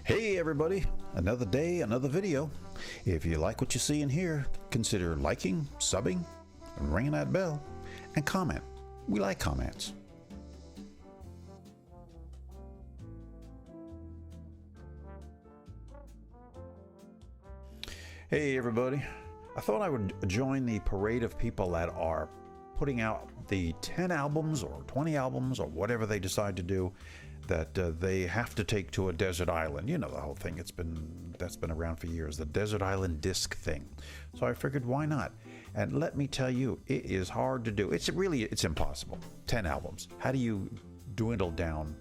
Hey everybody, another day, another video. If you like what you see and hear, consider liking, subbing, and ringing that bell, and comment. We like comments. Hey everybody, I thought I would join the parade of people that are putting out the 10 albums or 20 albums or whatever they decide to do that they have to take to a desert island. You know the whole thing. That's been around for years, the desert island disc thing. So I figured, why not? And let me tell you, it is hard to do. It's impossible. 10 albums. How do you dwindle down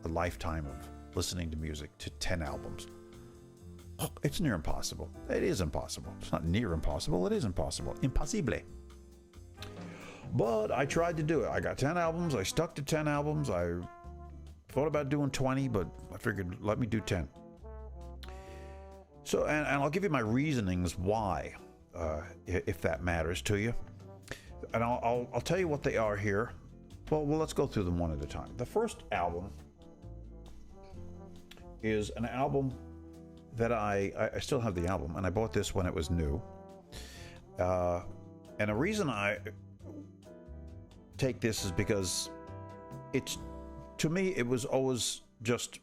a lifetime of listening to music to 10 albums? Oh, it's near impossible. It is impossible. It's not near impossible. It is impossible. Impossible. But I tried to do it. I got 10 albums. I stuck to 10 albums. I thought about doing 20, but I figured let me do 10. So, and I'll give you my reasonings why, if that matters to you. And I'll tell you what they are here. Well, let's go through them one at a time. The first album is an album that I still have the album, and I bought this when it was new. And the reason I take this is because to me, it was always just,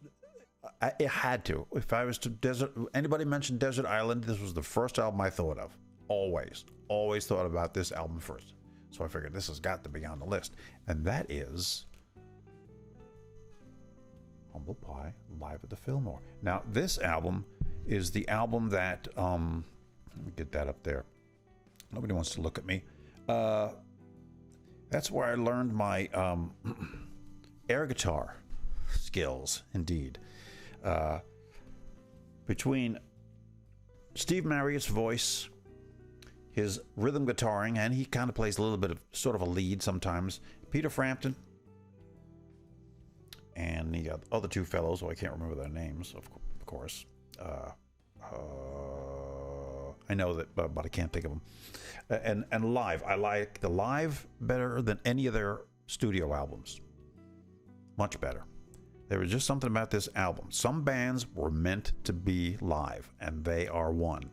it had to. If I was to anybody mentioned Desert Island, this was the first album I thought of. Always thought about this album first. So I figured this has got to be on the list. And that is Humble Pie Live at the Fillmore. Now, this album is the album that, let me get that up there. Nobody wants to look at me. That's where I learned my air guitar skills, indeed. Between Steve Marriott's voice, his rhythm guitaring, and he kind of plays a little bit of sort of a lead sometimes, Peter Frampton, and the other two fellows, who I can't remember their names, of course. I know that, but I can't think of them. And live, I like the live better than any of their studio albums. Much better. There was just something about this album. Some bands were meant to be live, and they are one.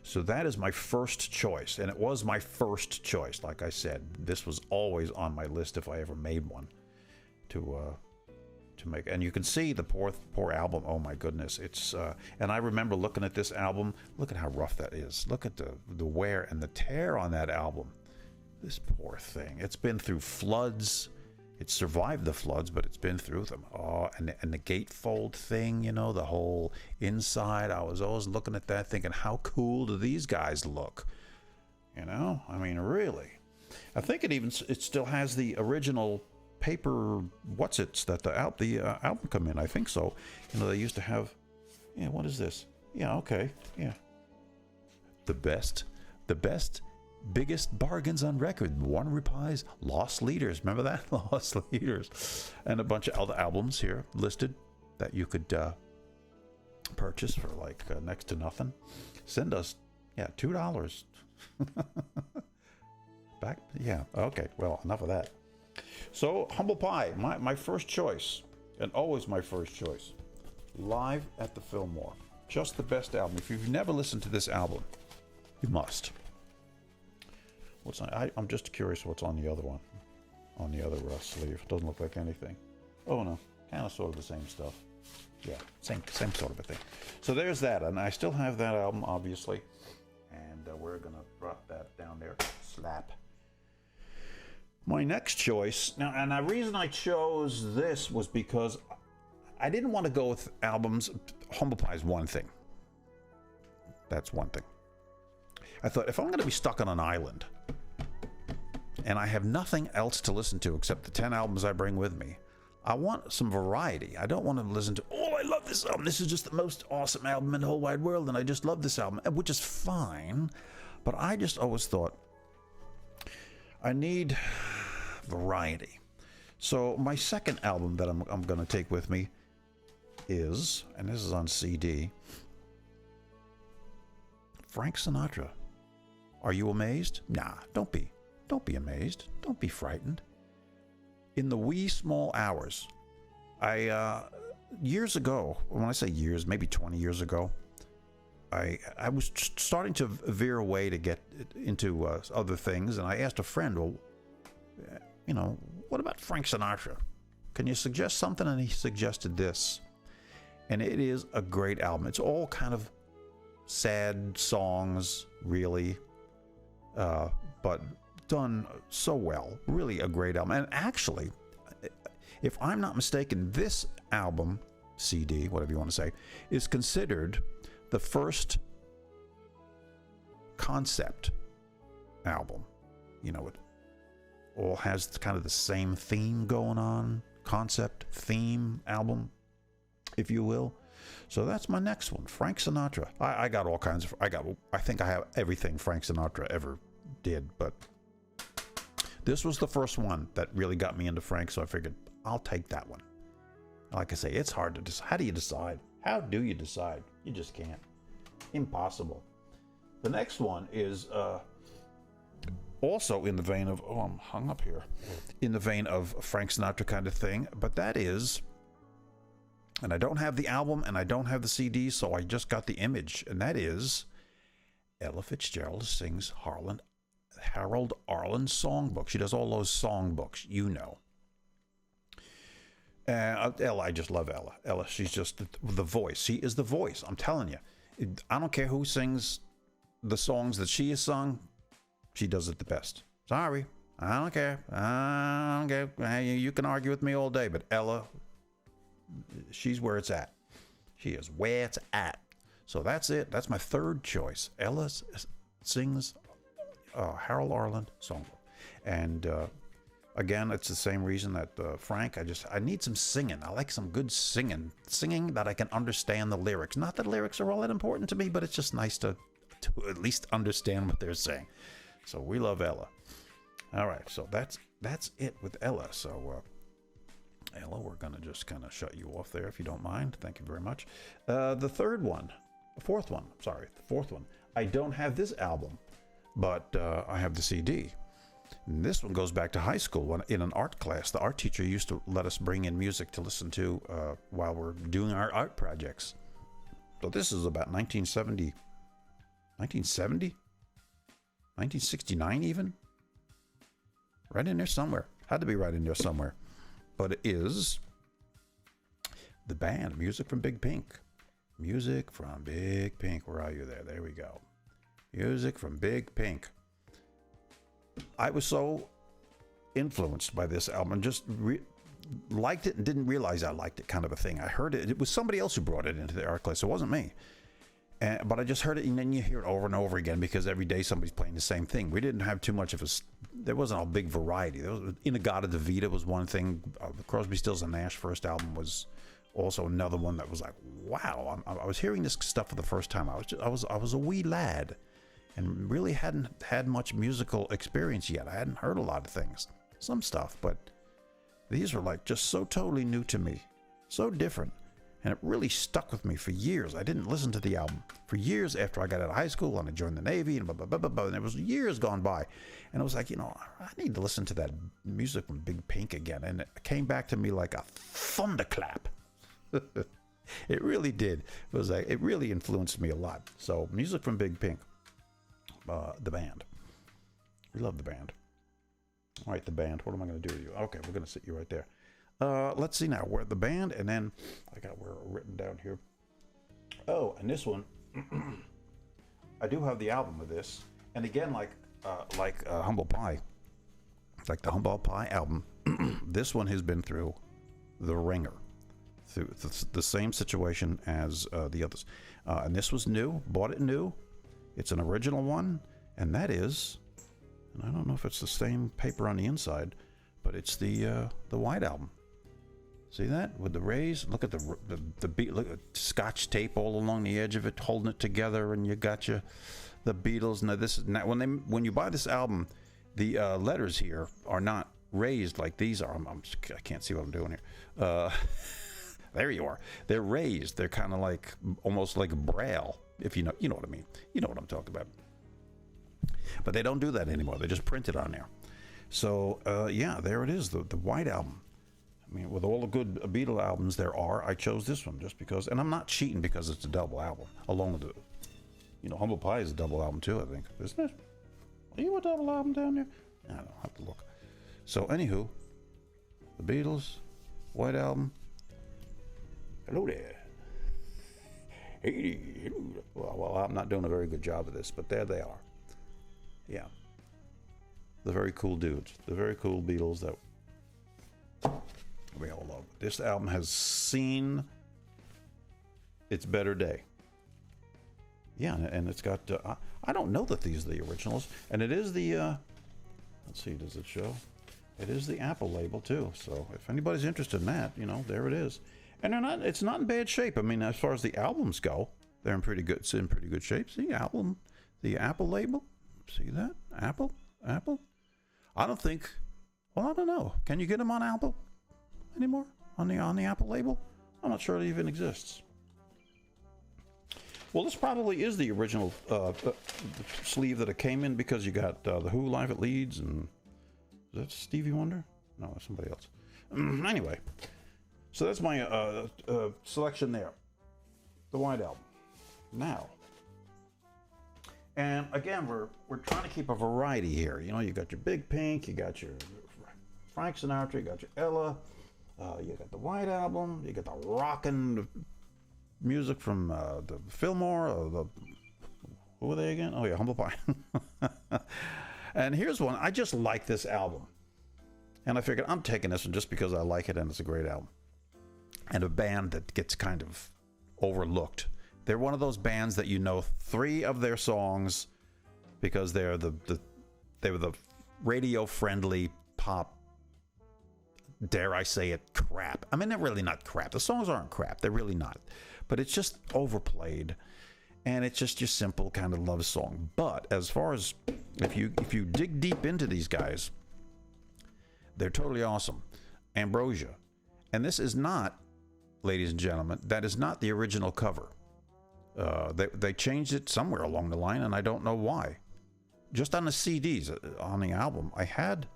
So that is my first choice, and it was my first choice. Like I said, this was always on my list if I ever made one to make. And you can see the poor album. Oh my goodness, it's and I remember looking at this album. Look at how rough that is. Look at the wear and the tear on that album. This poor thing. It's been through floods. It survived the floods, but it's been through them. Oh, and the gatefold thing, you know, the whole inside. I was always looking at that thinking, how cool do these guys look? You know, I mean, really. I think it still has the original paper what's-its that the album come in. I think so. You know, they used to have, yeah, what is this? Yeah, okay, yeah. The best biggest bargains on record. Warner Pies, Lost Leaders. Remember that? Lost Leaders. And a bunch of other albums here listed that you could purchase for like next to nothing. Send us, yeah, $2. Back, yeah, okay, well, enough of that. So, Humble Pie, my first choice, and always my first choice. Live at the Fillmore. Just the best album. If you've never listened to this album, you must. What's on? I'm just curious what's on the other one, on the other sleeve. It doesn't look like anything. Oh no, kind of sort of the same stuff. Yeah, same sort of a thing. So there's that, and I still have that album, obviously, and we're gonna drop that down there. Slap. My next choice now, and the reason I chose this was because I didn't want to go with albums. Humble Pie is one thing. That's one thing. I thought, if I'm going to be stuck on an island and I have nothing else to listen to except the 10 albums I bring with me, I want some variety. I don't want to listen to, oh, I love this album. This is just the most awesome album in the whole wide world, and I just love this album, which is fine. But I just always thought, I need variety. So my second album that I'm going to take with me is, and this is on CD, Frank Sinatra. Are you amazed? Nah, don't be. Don't be amazed. Don't be frightened. In the wee small hours, I years ago, when I say years, maybe 20 years ago, I was starting to veer away to get into other things, and I asked a friend, well, what about Frank Sinatra? Can you suggest something? And he suggested this, and it is a great album. It's all kind of sad songs, really, but done so well. Really a great album. And actually, if I'm not mistaken, this album, CD, whatever you want to say, is considered the first concept album. It all has kind of the same theme going on. Concept, theme album, if you will. So that's my next one, Frank Sinatra. I got all kinds of, I think I have everything Frank Sinatra ever did, but this was the first one that really got me into Frank, so I figured I'll take that one. Like I say, it's hard to decide. How do you decide? How do you decide? You just can't. Impossible. The next one is also in the vein of, I'm hung up here, in the vein of Frank Sinatra kind of thing, but that is, and I don't have the album and I don't have the CD, so I just got the image, and that is Ella Fitzgerald sings Harold Arlen songbook. She does all those songbooks, Ella, I just love Ella. Ella, she's just the voice. She is the voice. I'm telling you. I don't care who sings the songs that she has sung. She does it the best. Sorry. I don't care. I don't care. You can argue with me all day, but Ella, she's where it's at. She is where it's at. So that's it. That's my third choice. Ella sings Harold Arlen songbook. And again, it's the same reason that Frank, I need some singing. I like some good singing that I can understand the lyrics. Not that lyrics are all that important to me, but it's just nice to at least understand what they're saying. So we love Ella. All right, so that's it with Ella. So Ella, we're gonna just kind of shut you off there if you don't mind. Thank you very much. The fourth one. I don't have this album, but I have the CD. And this one goes back to high school. When in an art class, the art teacher used to let us bring in music to listen to while we're doing our art projects. So this is about 1970, 1969 even? Right in there somewhere. Had to be right in there somewhere. But it is the band, Music from Big Pink. Music from Big Pink. Where are you there? There we go. Music from Big Pink. I was so influenced by this album and just liked it and didn't realize I liked it, kind of a thing. I heard it. It was somebody else who brought it into the art class. It wasn't me. But I just heard it, and then you hear it over and over again because every day somebody's playing the same thing. We didn't have too much of there wasn't a big variety. There was In-A-Gadda-Da-Vida was one thing. Crosby, Stills and Nash first album was also another one that was like, wow. I was hearing this stuff for the first time. I was a wee lad and really hadn't had much musical experience yet. I hadn't heard a lot of things, some stuff, but these were like just so totally new to me, so different. And it really stuck with me for years. I didn't listen to the album for years after I got out of high school and I joined the Navy and blah, blah, blah, blah, blah. And it was years gone by. And I was like, I need to listen to that Music from Big Pink again. And it came back to me like a thunderclap. It really did. It was like, it really influenced me a lot. So Music from Big Pink, the band. We love the band. All right, the band. What am I going to do with you? Okay, we're going to sit you right there. Let's see now. We're the band, and then I got where written down here. Oh, and this one, I do have the album of this. And again, like Humble Pie, like the Humble Pie album, this one has been through the ringer, through the same situation as the others. And this was new. Bought it new. It's an original one, and that is, and I don't know if it's the same paper on the inside, but it's the White Album. See that with the rays? Look at the beat. Look at Scotch tape all along the edge of it, holding it together, and you got the Beatles. Now this is now when you buy this album, the letters here are not raised like these are. I can't see what I'm doing here. There you are. They're raised. They're kind of like almost like Braille, if you know what I mean. You know what I'm talking about. But they don't do that anymore. They just print it on there. So yeah, there it is, the White Album. I mean, with all the good Beatle albums there are, I chose this one just because, and I'm not cheating because it's a double album, along with the, Humble Pie is a double album too, I think, isn't it? Are you a double album down there? I don't have to look. So, anywho, the Beatles, White Album. Hello there. Hey, well, I'm not doing a very good job of this, but there they are. Yeah. The very cool dudes, the very cool Beatles that we all love. This album has seen its better day. Yeah, and it's got, I don't know that these are the originals. And it is the, let's see, does it show? It is the Apple label too. So if anybody's interested in that, there it is. And it's not in bad shape. I mean, as far as the albums go, they're in pretty good shape. See, the Apple label. See that? Apple? I don't know. Can you get them on Apple anymore? On the Apple label? I'm not sure it even exists. Well, this probably is the original sleeve that it came in, because you got the Who live at Leeds, and is that Stevie Wonder? No, that's somebody else. Anyway, so that's my selection there. The White Album. Now, and again, we're trying to keep a variety here. You got your Big Pink, you got your Frank Sinatra, you got your Ella, you got the White Album, you got the rockin' music from the Fillmore, who were they again? Oh yeah, Humble Pie. And here's one. I just like this album, and I figured I'm taking this one just because I like it and it's a great album. And a band that gets kind of overlooked. They're one of those bands that 3 of their songs because they were the radio-friendly pop, dare I say it, crap. I mean, they're really not crap. The songs aren't crap. They're really not. But it's just overplayed, and it's just your simple kind of love song. But as far as if you dig deep into these guys, they're totally awesome. Ambrosia. And this is not, ladies and gentlemen, that is not the original cover. They changed it somewhere along the line, and I don't know why. Just on the CDs, on the album, I had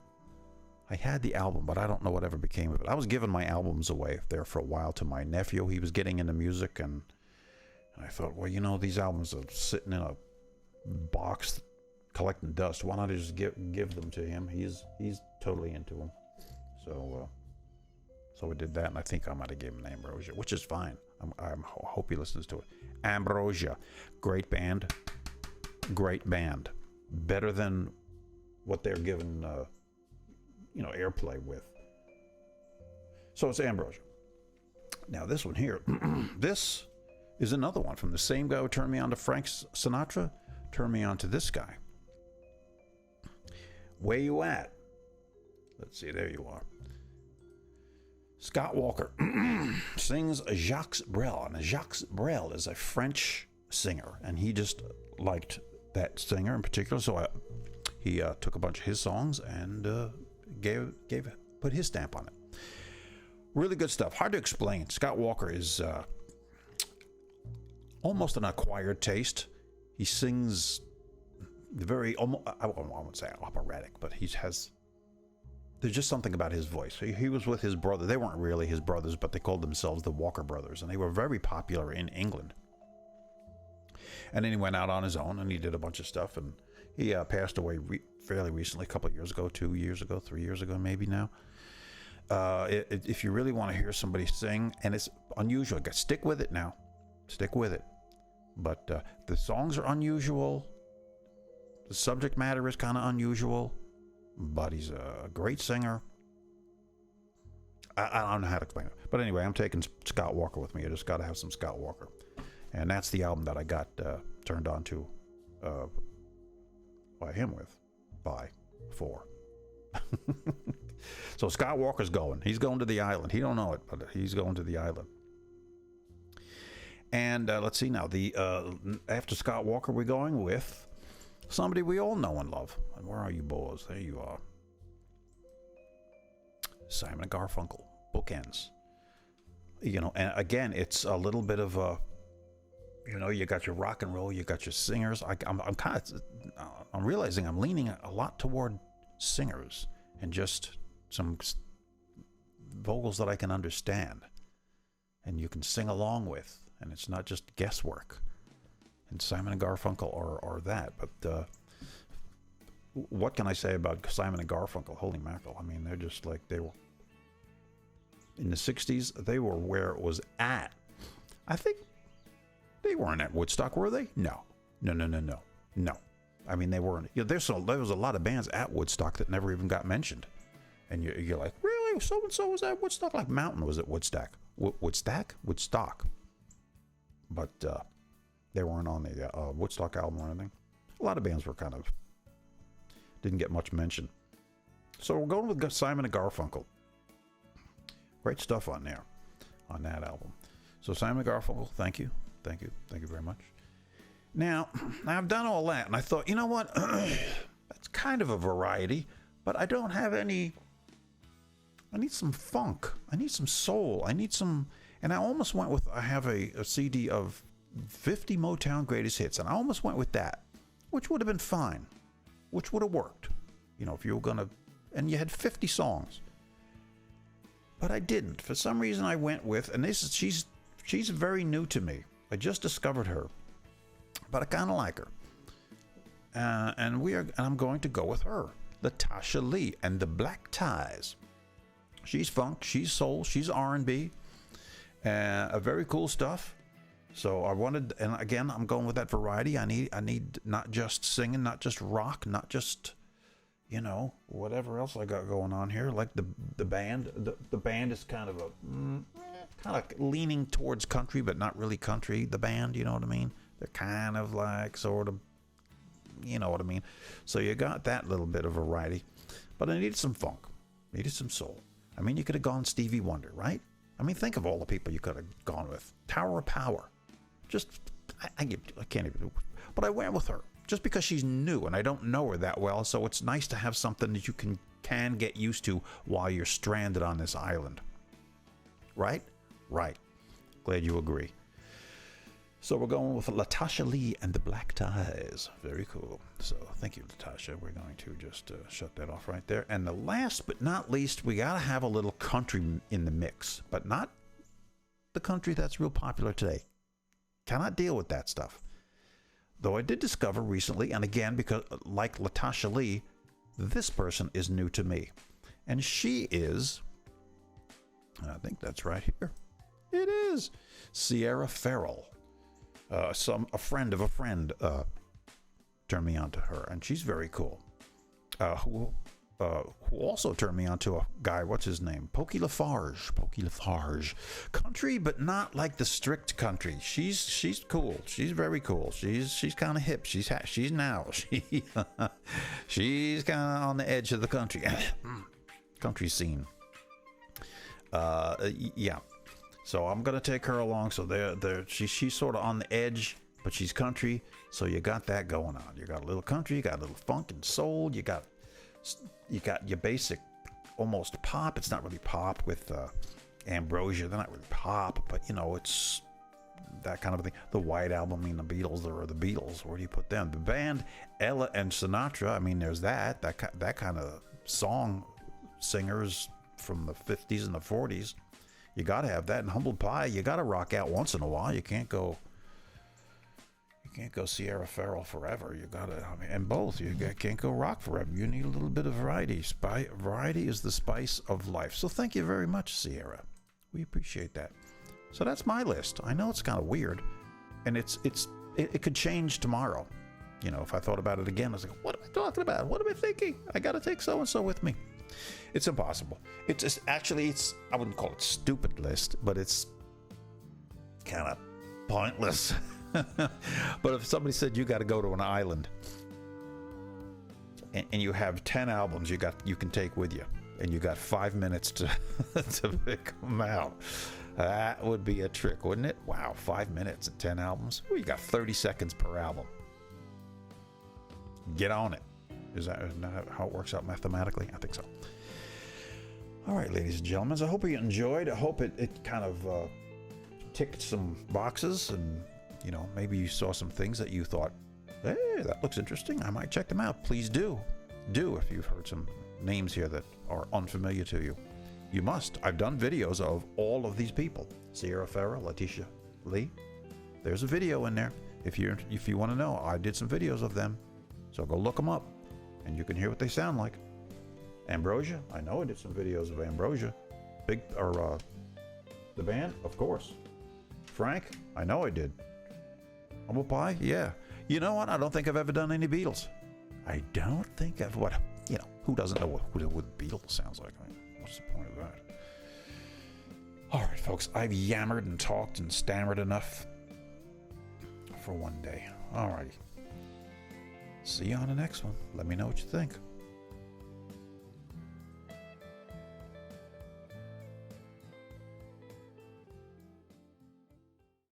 the album, but I don't know whatever became of it. I was giving my albums away there for a while to my nephew. He was getting into music, and I thought, well, these albums are sitting in a box collecting dust. Why not just give them to him? He's totally into them. So we did that, and I think I might have given him Ambrosia, which is fine. I hope he listens to it. Ambrosia, great band, better than what they're given, airplay with. So it's Ambrosia. Now this one here, this is another one from the same guy who turned me on to Frank Sinatra, turned me on to this guy. Where You At? Let's see, there you are. Scott Walker sings Jacques Brel, and Jacques Brel is a French singer, and he just liked that singer in particular, so he took a bunch of his songs and put his stamp on it. Really good stuff. Hard to explain. Scott Walker is almost an acquired taste. He sings very, I won't say operatic, but there's just something about his voice. He was with his brother. They weren't really his brothers, but they called themselves the Walker Brothers, and they were very popular in England. And then he went out on his own, and he did a bunch of stuff, and he passed away fairly recently, a couple of years ago, 2 years ago, 3 years ago, maybe now. If you really want to hear somebody sing, and it's unusual, stick with it now. Stick with it. But the songs are unusual. The subject matter is kind of unusual. But he's a great singer. I don't know how to explain it. But anyway, I'm taking Scott Walker with me. I just got to have some Scott Walker. And that's the album that I got turned on to for. So Scott Walker's going. He's going to the island. He don't know it, but he's going to the island. And let's see now. After Scott Walker, we're going with somebody we all know and love. And where are you, boys? There you are. Simon and Garfunkel, Bookends. And again, it's a little bit of a, you got your rock and roll, you got your singers. I'm realizing I'm leaning a lot toward singers and just some vocals that I can understand and you can sing along with, and it's not just guesswork. And Simon and Garfunkel are that. But what can I say about Simon and Garfunkel? Holy mackerel. I mean, they're just like, they were in the 60s, they were where it was at. I think they weren't at Woodstock, were they? No. I mean, they weren't. You know, there was a lot of bands at Woodstock that never even got mentioned. And you're like, really? So-and-so was at Woodstock? Like Mountain was at Woodstock. Woodstock. But they weren't on the Woodstock album or anything. A lot of bands were kind of, didn't get much mention. So we're going with Simon and Garfunkel. Great stuff on there, on that album. So Simon and Garfunkel, thank you very much. Now I've done all that, and I thought, you know what? That's kind of a variety, but I don't have any. I need some funk. I need some soul. I need some, and I almost went with, I have a CD of 50 Motown greatest hits, and I almost went with that, which would have been fine, which would have worked, you know, if you were gonna, and you had 50 songs. But I didn't. For some reason, I went with, and she's very new to me. I just discovered her, but I kind of like her, and I'm going to go with her, Latasha Lee and the Black Ties. She's funk, she's soul, she's R&B, very cool stuff. So I wanted, and again, I'm going with that variety. I need not just singing, not just rock, not just, you know, whatever else I got going on here. Like the band, the band is kind of leaning towards country, but not really country. The band, you know what I mean? They're kind of like sort of, you know what I mean? So you got that little bit of variety, but I needed some funk, needed some soul. I mean, you could have gone Stevie Wonder, right? I mean, think of all the people you could have gone with. Tower of Power. Just, I can't even, but I went with her just because she's new and I don't know her that well. So it's nice to have something that you can get used to while you're stranded on this island. Right? Right. Glad you agree. So we're going with Latasha Lee and the Black Ties. Very cool. So thank you, Latasha. We're going to just shut that off right there. And the last but not least, we got to have a little country in the mix, but not the country that's real popular today. Cannot deal with that stuff. Though I did discover recently, and again, because like Latasha Lee, this person is new to me. And she is, I think that's right here. It is Sierra Farrell. A friend of a friend turned me on to her, and she's very cool. Who also turned me on to a guy, what's his name? Pokey Lafarge. Country, but not like the strict country. She's cool. She's very cool. She's kind of hip. She's now. She's kind of on the edge of the country scene. Yeah. So I'm gonna take her along. So she's sort of on the edge, but she's country. So you got that going on. You got a little country, you got a little funk and soul. You got your basic, almost pop. It's not really pop with Ambrosia. They're not really pop, but you know, it's that kind of thing. The White Album, I mean, the Beatles, or the Beatles. Where do you put them? The band Ella and Sinatra. I mean, there's that kind of song singers from the 50s and the 40s. You got to have that. And Humble Pie, you got to rock out once in a while. You can't go Sierra Farrell forever. You got to, and both. You can't go rock forever. You need a little bit of variety. Variety is the spice of life. So thank you very much, Sierra. We appreciate that. So that's my list. I know it's kind of weird, and it could change tomorrow. You know, if I thought about it again, I was like, what am I talking about? What am I thinking? I got to take so-and-so with me. It's impossible. It's just, actually, I wouldn't call it stupid list, but it's kind of pointless. But if somebody said you got to go to an island and you have 10 albums you can take with you, and you got 5 minutes to pick them out, that would be a trick, wouldn't it? Wow, 5 minutes and 10 albums. Well, you got 30 seconds per album. Get on it. Is that how it works out mathematically? I think so. All right, ladies and gentlemen, I hope you enjoyed. I hope it kind of ticked some boxes, and you know, maybe you saw some things that you thought, hey, that looks interesting. I might check them out. Please do if you've heard some names here that are unfamiliar to you. You must. I've done videos of all of these people. Sierra Farrell, Letitia Lee. There's a video in there. If you want to know, I did some videos of them. So go look them up, and you can hear what they sound like. Ambrosia, I know I did some videos of Ambrosia. The band, of course. Frank, I know I did. Humble Pie, yeah. You know what? I don't think I've ever done any Beatles. I don't think I've, who doesn't know what the Beatles sounds like? I mean, what's the point of that? All right, folks, I've yammered and talked and stammered enough for one day. All righty. See you on the next one. Let me know what you think.